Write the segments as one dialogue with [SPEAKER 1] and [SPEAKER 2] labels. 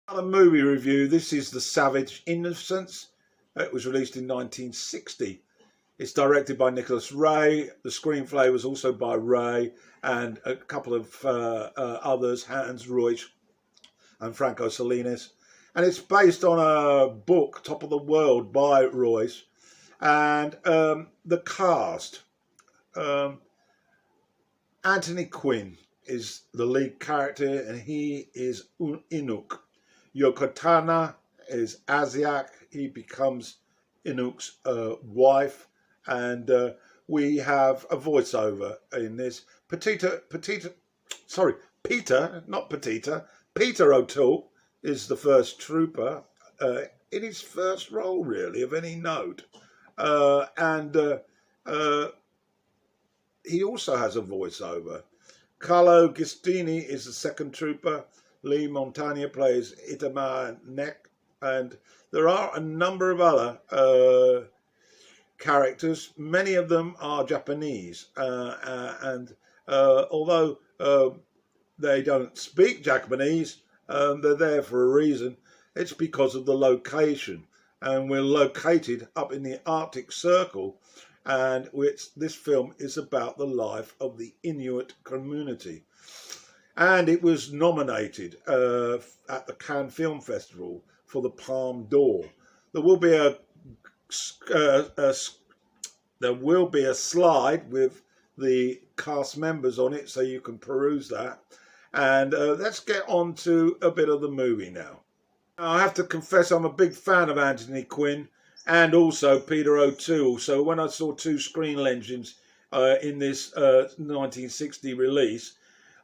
[SPEAKER 1] Another movie review. This is The Savage Innocence. It was released in 1960. It's directed by Nicholas Ray. The screenplay was also by Ray and a couple of others, Hans Ruiz and Franco Salinas. And it's based on a book, Top of the World, by Royce. And the cast. Anthony Quinn is the lead character, and he is Inuit. Yokotana is Asiak. He becomes Inuk's wife, and we have a voiceover in this. Peter, not Petita. Peter O'Toole is the first trooper in his first role, really, of any note, and he also has a voiceover. Carlo Gistini is the second trooper. Lee Montagna plays Itamar Nek, and there are a number of other characters. Many of them are Japanese, and although they don't speak Japanese, they're there for a reason. It's because of the location, and we're located up in the Arctic Circle, and this film is about the life of the Inuit community. And it was nominated at the Cannes Film Festival for the Palme d'Or. There will be a slide with the cast members on it, so you can peruse that. And let's get on to a bit of the movie now. I have to confess I'm a big fan of Anthony Quinn and also Peter O'Toole. So when I saw two screen legends in this 1960 release,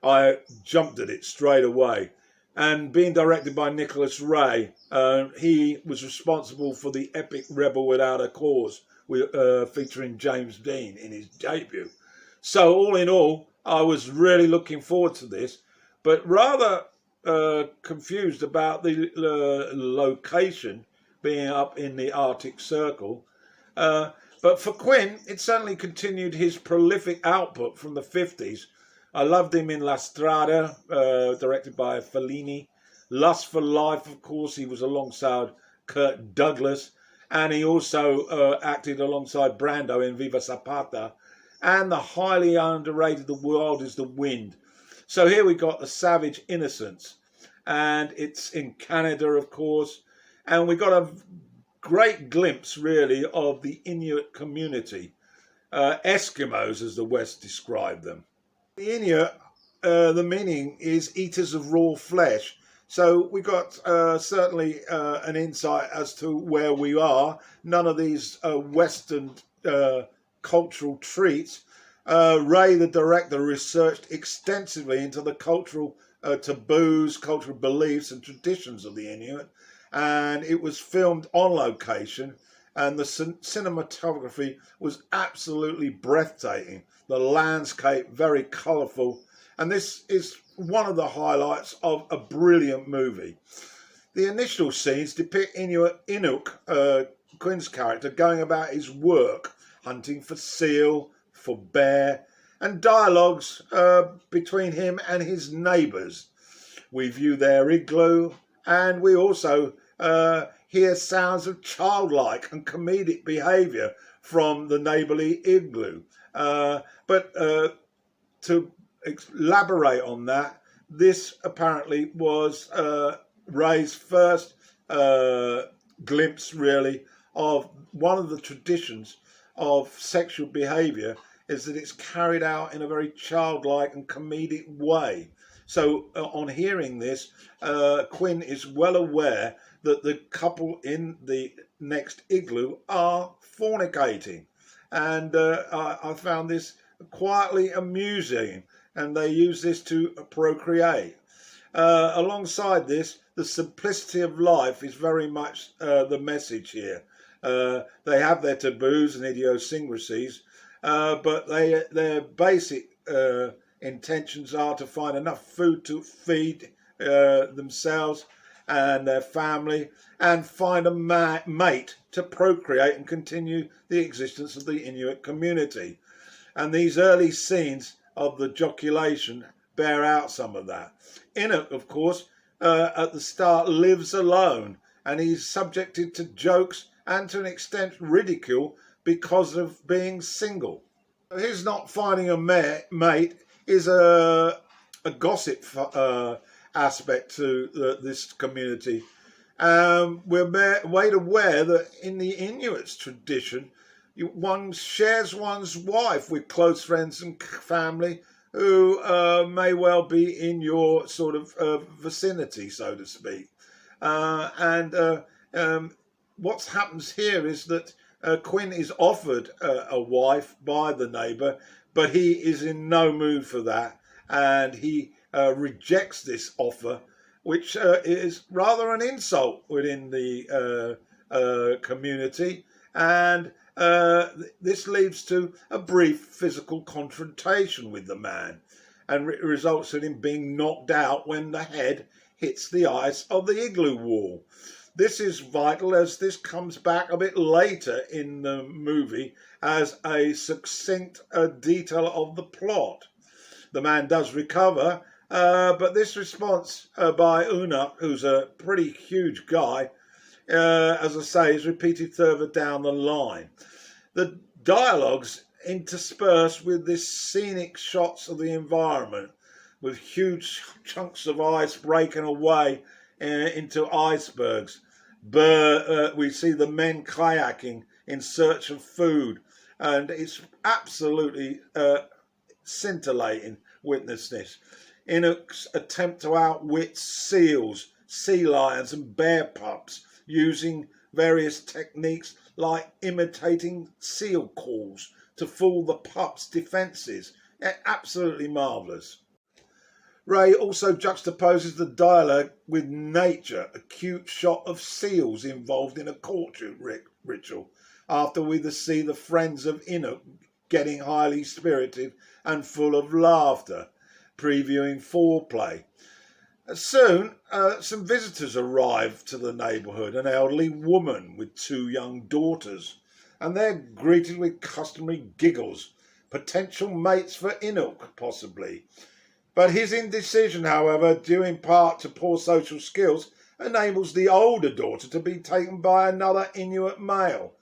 [SPEAKER 1] I jumped at it straight away. And being directed by Nicholas Ray, he was responsible for the epic Rebel Without a Cause, featuring James Dean in his debut. So all in all, I was really looking forward to this, but rather confused about the location being up in the Arctic Circle. But for Quinn, it certainly continued his prolific output from the 50s. I loved him in La Strada, directed by Fellini. Lust for Life, of course, he was alongside Kirk Douglas. And he also acted alongside Brando in Viva Zapata. And the highly underrated The World is the Wind. So here we got The Savage Innocence. And it's in Canada, of course. And we got a great glimpse, really, of the Inuit community. Eskimos, as the West described them. The Inuit, the meaning is eaters of raw flesh. So we got certainly an insight as to where we are. None of these Western cultural treats. Ray, the director, researched extensively into the cultural taboos, cultural beliefs and traditions of the Inuit. And it was filmed on location. And the cinematography was absolutely breathtaking. The landscape, very colourful. And this is one of the highlights of a brilliant movie. The initial scenes depict Inuk, Quinn's character, going about his work, hunting for seal, for bear, and dialogues between him and his neighbours. We view their igloo, and we also hear sounds of childlike and comedic behaviour from the neighbourly igloo. But to elaborate on that, this apparently was Ray's first glimpse, really, of one of the traditions of sexual behaviour, is that it's carried out in a very childlike and comedic way. So on hearing this, Quinn is well aware that the couple in the next igloo are fornicating. And I found this quietly amusing, and they use this to procreate. Alongside this, the simplicity of life is very much the message here. They have their taboos and idiosyncrasies, but their basic intentions are to find enough food to feed themselves and their family, and find a mate to procreate and continue the existence of the Inuit community. And these early scenes of the joculation bear out some of that. Inuk, of course, at the start lives alone, and he's subjected to jokes and to an extent ridicule because of being single. His not finding a mate is a gossip aspect to this community. We're made aware that in the Inuit's tradition, one shares one's wife with close friends and family who may well be in your sort of vicinity, so to speak. What happens here is that Quinn is offered a wife by the neighbour, but he is in no mood for that, and he rejects this offer, which is rather an insult within the community, and this leads to a brief physical confrontation with the man, and results in him being knocked out when the head hits the ice of the igloo wall. This is vital, as this comes back a bit later in the movie as a succinct detail of the plot. The man does recover, but this response by Inuit, who's a pretty huge guy, as I say, is repeated further down the line. The dialogues interspersed with this scenic shots of the environment, with huge chunks of ice breaking away into icebergs. We see the men kayaking in search of food, and it's absolutely scintillating witness this. Inuit's attempt to outwit seals, sea lions and bear pups using various techniques like imitating seal calls to fool the pups' defences. Absolutely marvellous. Ray also juxtaposes the dialogue with nature, a cute shot of seals involved in a courtship ritual, after we see the friends of Inuit getting highly spirited and full of laughter, previewing foreplay. Soon, some visitors arrive to the neighbourhood, an elderly woman with two young daughters, and they're greeted with customary giggles, potential mates for Inuit, possibly. But his indecision, however, due in part to poor social skills, enables the older daughter to be taken by another Inuit male.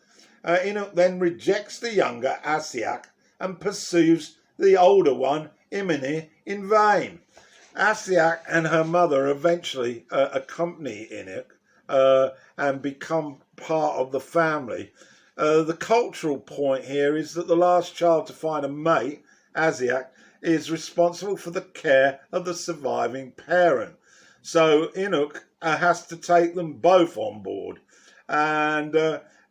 [SPEAKER 1] Inuit then rejects the younger Asiak and pursues the older one, Imini, in vain. Asiak and her mother eventually accompany Inuit and become part of the family. The cultural point here is that the last child to find a mate, Asiak, is responsible for the care of the surviving parent. So Inuit has to take them both on board, and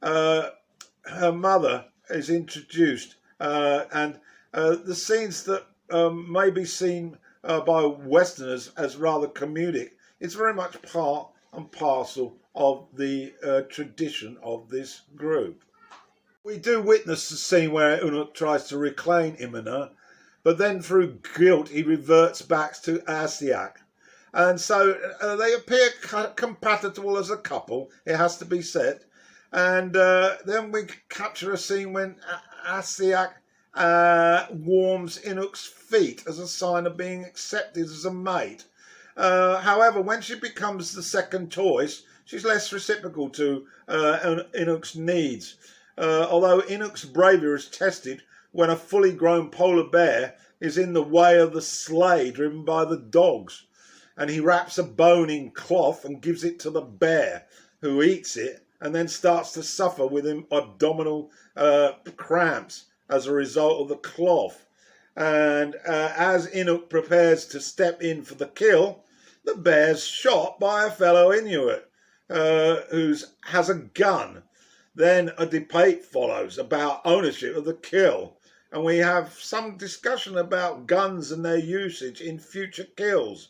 [SPEAKER 1] her mother is introduced, and the scenes that may be seen by Westerners as rather comedic is very much part and parcel of the tradition of this group. We do witness the scene where Inuit tries to reclaim Imina, but then through guilt he reverts back to Asiak. And so they appear compatible as a couple, it has to be said. And then we capture a scene when Asiak warms Inuit's feet as a sign of being accepted as a mate. However, when she becomes the second choice, she's less reciprocal to Inuit's needs. Although Inuit's bravery is tested when a fully grown polar bear is in the way of the sleigh driven by the dogs, and he wraps a bone in cloth and gives it to the bear, who eats it and then starts to suffer with abdominal cramps as a result of the cloth. And as Inuit prepares to step in for the kill, the bear's shot by a fellow Inuit who has a gun. Then a debate follows about ownership of the kill, and we have some discussion about guns and their usage in future kills.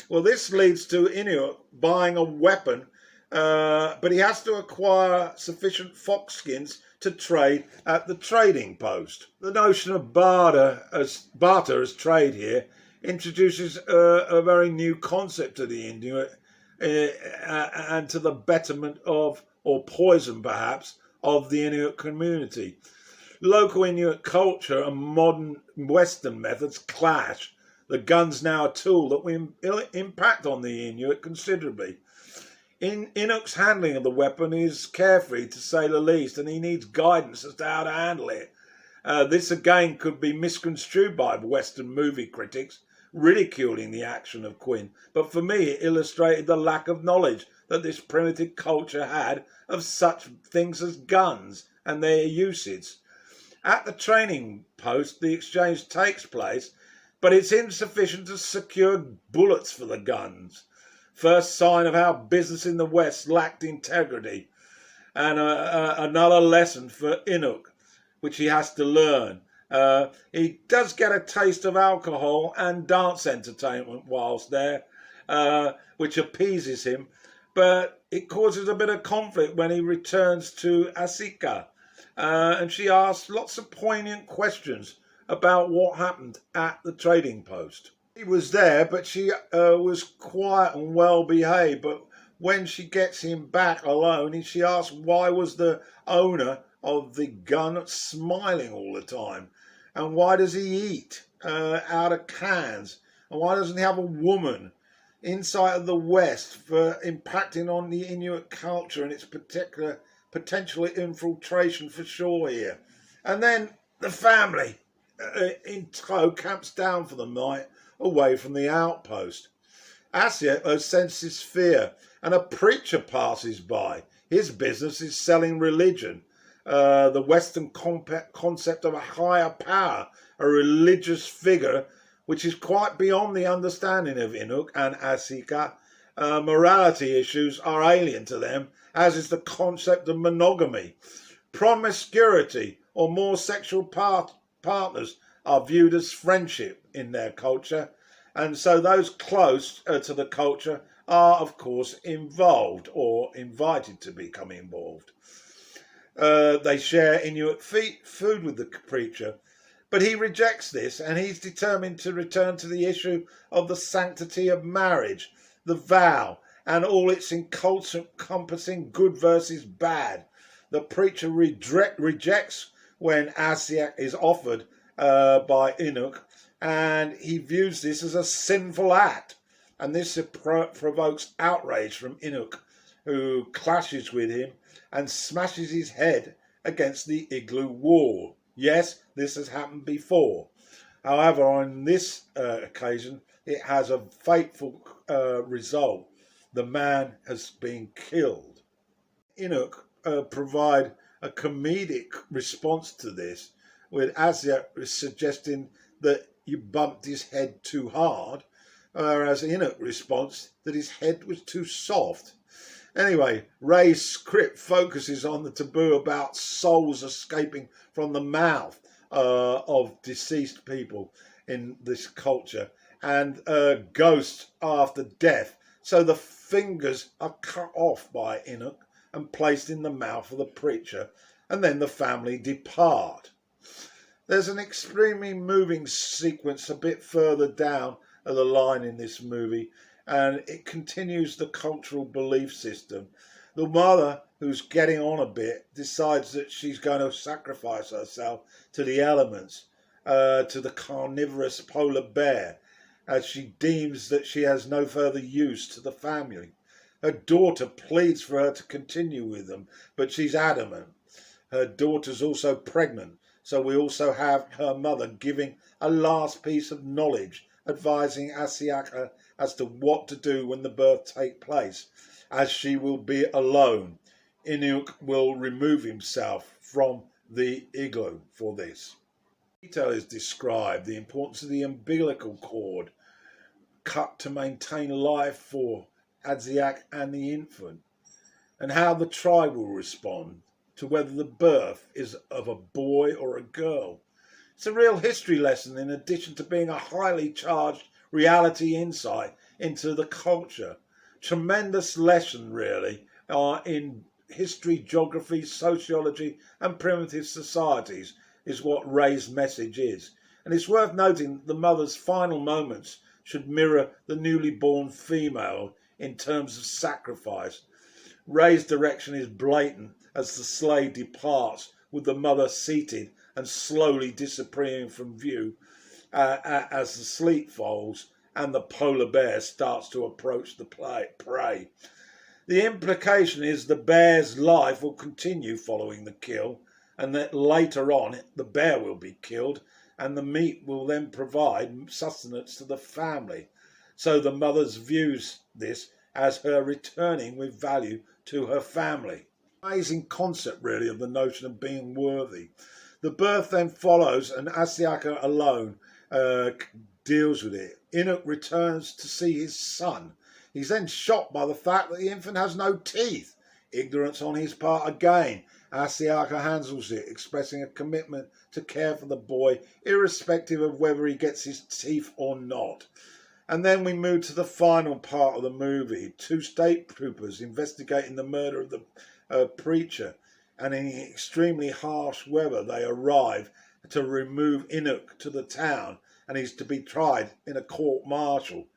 [SPEAKER 1] Well, this leads to Inuit buying a weapon, but he has to acquire sufficient fox skins to trade at the trading post. The notion of barter as trade here introduces a very new concept to the Inuit and to the betterment of, or poison perhaps, of the Inuit community. Local Inuit culture and modern Western methods clash. The gun's now a tool that will impact on the Inuit considerably. Inuk's handling of the weapon is carefree, to say the least, and he needs guidance as to how to handle it. This again could be misconstrued by Western movie critics, ridiculing the action of Quinn, but for me it illustrated the lack of knowledge that this primitive culture had of such things as guns and their usage. At the training post, the exchange takes place, but it's insufficient to secure bullets for the guns. First sign of how business in the West lacked integrity, and another lesson for Inuk, which he has to learn. He does get a taste of alcohol and dance entertainment whilst there, which appeases him, but it causes a bit of conflict when he returns to Asika, and she asks lots of poignant questions about what happened at the trading post. He was there, but she was quiet and well behaved, but when she gets him back alone, she asks why was the owner of the gun smiling all the time, and why does he eat out of cans, and why doesn't he have a woman? Insight of the West for impacting on the Inuit culture and its particular potential infiltration for sure here. And then the family in tow camps down for the night away from the outpost. Asiak senses fear, and a preacher passes by. His business is selling religion. The Western concept of a higher power, a religious figure, which is quite beyond the understanding of Inuk and Asika. Morality issues are alien to them, as is the concept of monogamy. Promiscuity or more sexual partners are viewed as friendship in their culture, and so those close to the culture are, of course, involved or invited to become involved. They share Inuit food with the preacher, but he rejects this, and he's determined to return to the issue of the sanctity of marriage, the vow, and all its encompassing good versus bad. The preacher rejects when Asiak is offered by Inuk, and he views this as a sinful act, and this provokes outrage from Inuk, who clashes with him and smashes his head against the igloo wall. Yes, this has happened before. However, on this occasion, it has a fateful result. The man has been killed. Inuk provide a comedic response to this, with Asiak suggesting that you bumped his head too hard, whereas Inuk responds that his head was too soft. Anyway, Ray's script focuses on the taboo about souls escaping from the mouth of deceased people in this culture, and ghosts after death. So the fingers are cut off by Inuk and placed in the mouth of the preacher, and then the family depart. There's an extremely moving sequence a bit further down the line in this movie, and it continues the cultural belief system. The mother, who's getting on a bit, decides that she's going to sacrifice herself to the elements, to the carnivorous polar bear, as she deems that she has no further use to the family. Her daughter pleads for her to continue with them, but she's adamant. Her daughter's also pregnant, so we also have her mother giving a last piece of knowledge, advising Asiaka as to what to do when the birth takes place, as she will be alone. Inuk will remove himself from the igloo for this. Detail is described, the importance of the umbilical cord cut to maintain life for Asiak and the infant, and how the tribe will respond to whether the birth is of a boy or a girl. It's a real history lesson in addition to being a highly charged reality insight into the culture. Tremendous lesson really in history, geography, sociology and primitive societies is what Ray's message is. And it's worth noting that the mother's final moments should mirror the newly born female in terms of sacrifice. Ray's direction is blatant as the sleigh departs with the mother seated and slowly disappearing from view. as the sleet falls and the polar bear starts to approach the prey. The implication is the bear's life will continue following the kill, and that later on the bear will be killed and the meat will then provide sustenance to the family. So the mother views this as her returning with value to her family. Amazing concept, really, of the notion of being worthy. The birth then follows, and Asiaka alone deals with it. Inuit returns to see his son. He's then shocked by the fact that the infant has no teeth. Ignorance on his part again. Asiaka handles it, expressing a commitment to care for the boy, irrespective of whether he gets his teeth or not. And then we move to the final part of the movie. Two state troopers investigating the murder of the preacher, and in extremely harsh weather they arrive to remove Inuit to the town, and he's to be tried in a court martial.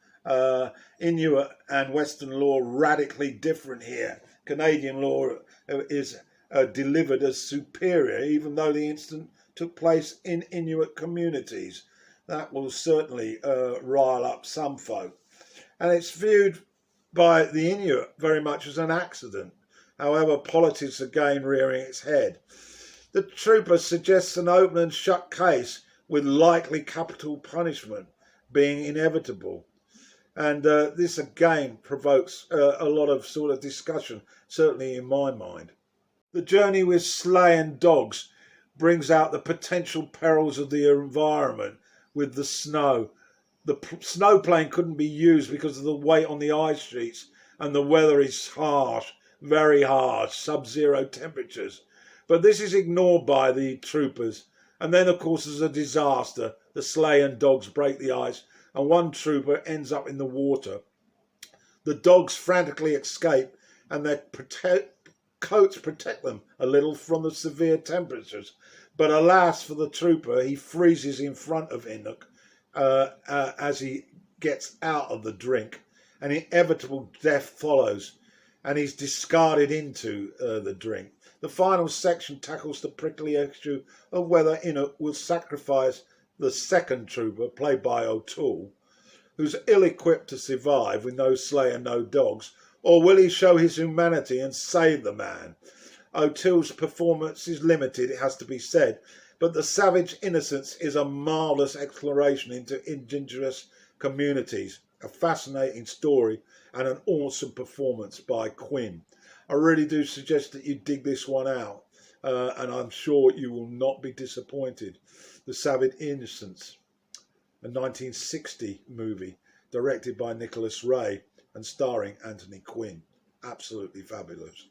[SPEAKER 1] Inuit and Western law radically different here. Canadian law is delivered as superior, even though the incident took place in Inuit communities. That will certainly rile up some folk. And it's viewed by the Inuit very much as an accident. However, politics again rearing its head. The trooper suggests an open and shut case with likely capital punishment being inevitable. And this again provokes a lot of sort of discussion, certainly in my mind. The journey with sleighing dogs brings out the potential perils of the environment with the snow. The snowplane couldn't be used because of the weight on the ice sheets, and the weather is harsh, very harsh, sub-zero temperatures. But this is ignored by the troopers. And then, of course, there's a disaster. The sleighing dogs break the ice, and one trooper ends up in the water. The dogs frantically escape, and their coats protect them a little from the severe temperatures. But alas for the trooper, he freezes in front of Inuk as he gets out of the drink. An inevitable death follows, and he's discarded into the drink. The final section tackles the prickly issue of whether Inuk will sacrifice the second trooper, played by O'Toole, who's ill-equipped to survive with no slayer, no dogs, or will he show his humanity and save the man? O'Toole's performance is limited, it has to be said, but The Savage Innocence is a marvellous exploration into indigenous communities, a fascinating story, and an awesome performance by Quinn. I really do suggest that you dig this one out, and I'm sure you will not be disappointed. The Savage Innocence, a 1960 movie directed by Nicholas Ray and starring Anthony Quinn. Absolutely fabulous.